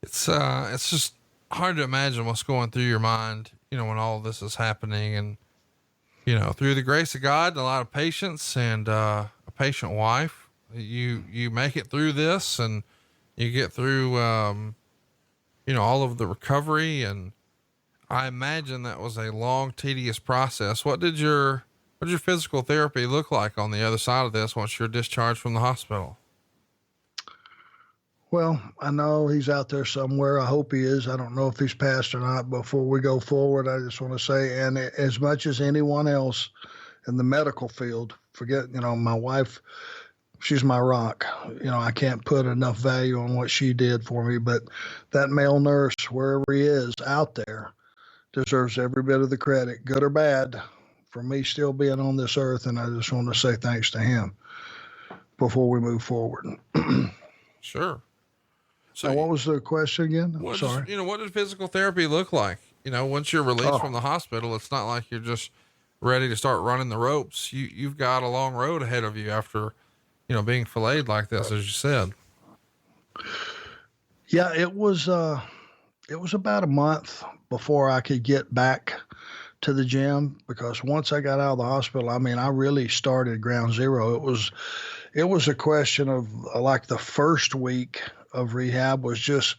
It's just hard to imagine what's going through your mind, when all this is happening, and, through the grace of God and a lot of patience and, a patient wife, you make it through this, and you get through, all of the recovery. And I imagine that was a long, tedious process. What did your physical therapy look like on the other side of this once you're discharged from the hospital? Well, I know he's out there somewhere. I hope he is. I don't know if he's passed or not. Before we go forward, I just want to say, and as much as anyone else in the medical field, forget, my wife, she's my rock. I can't put enough value on what she did for me, but that male nurse, wherever he is out there, deserves every bit of the credit, good or bad, for me still being on this earth. And I just want to say thanks to him before we move forward. Sure. So now, what was the question again? Sorry. What did physical therapy look like? Once you're released from the hospital, it's not like you're just ready to start running the ropes. You've got a long road ahead of you after, being filleted like this, as you said. Yeah, it was about a month before I could get back to the gym, because once I got out of the hospital, I really started ground zero. It was a question of like the first week of rehab was just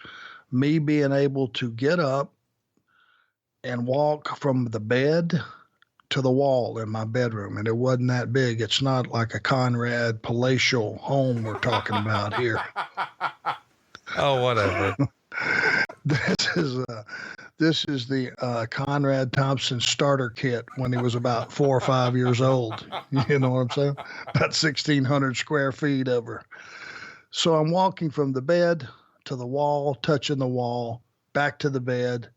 me being able to get up and walk from the bed to the wall in my bedroom. And it wasn't that big. It's not like a Conrad palatial home we're talking about here. Oh, whatever. This is the Conrad Thompson starter kit when he was about 4 or 5 years old. You know what I'm saying? About 1,600 square feet over. So I'm walking from the bed to the wall, touching the wall, back to the bed,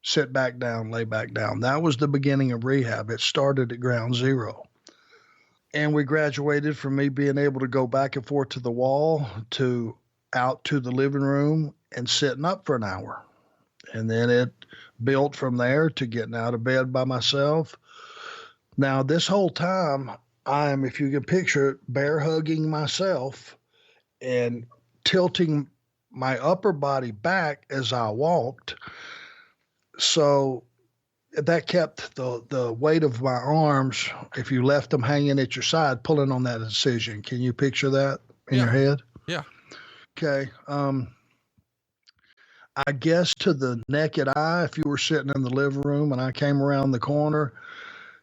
sit back down, lay back down. That was the beginning of rehab. It started at ground zero. And we graduated from me being able to go back and forth to the wall to out to the living room and sitting up for an hour. And then it built from there to getting out of bed by myself. Now, this whole time, I'm, if you can picture it, bear hugging myself and tilting my upper body back as I walked. So that kept the weight of my arms, if you left them hanging at your side, pulling on that incision. Can you picture that in your head? Yeah. Okay. I guess to the naked eye, if you were sitting in the living room and I came around the corner,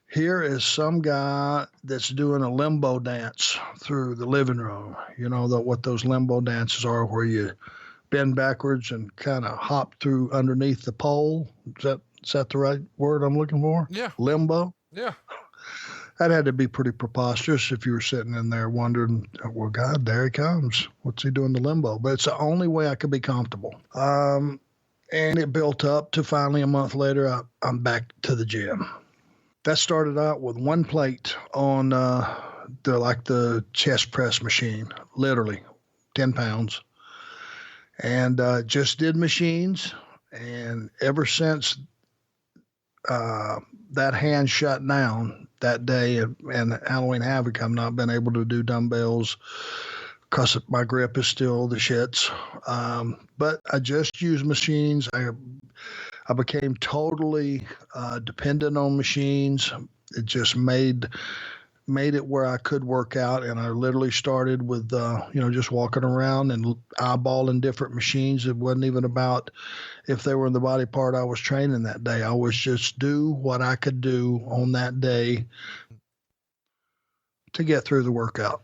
here is some guy that's doing a limbo dance through the living room. You know what those limbo dances are, where you bend backwards and kind of hop through underneath the pole. Is that the right word I'm looking for? Yeah. Limbo? Yeah. That had to be pretty preposterous if you were sitting in there wondering, well, God, there he comes. What's he doing the limbo? But it's the only way I could be comfortable. And it built up to finally a month later, I'm back to the gym. That started out with one plate on the chest press machine, literally 10 pounds. And just did machines. And ever since that hand shut down that day and Halloween Havoc, I've not been able to do dumbbells because my grip is still the shits. But I just use machines. I became totally dependent on machines. It just made it where I could work out, and I literally started with just walking around and eyeballing different machines. It wasn't even about if they were in the body part I was training that day. I was just do what I could do on that day to get through the workout.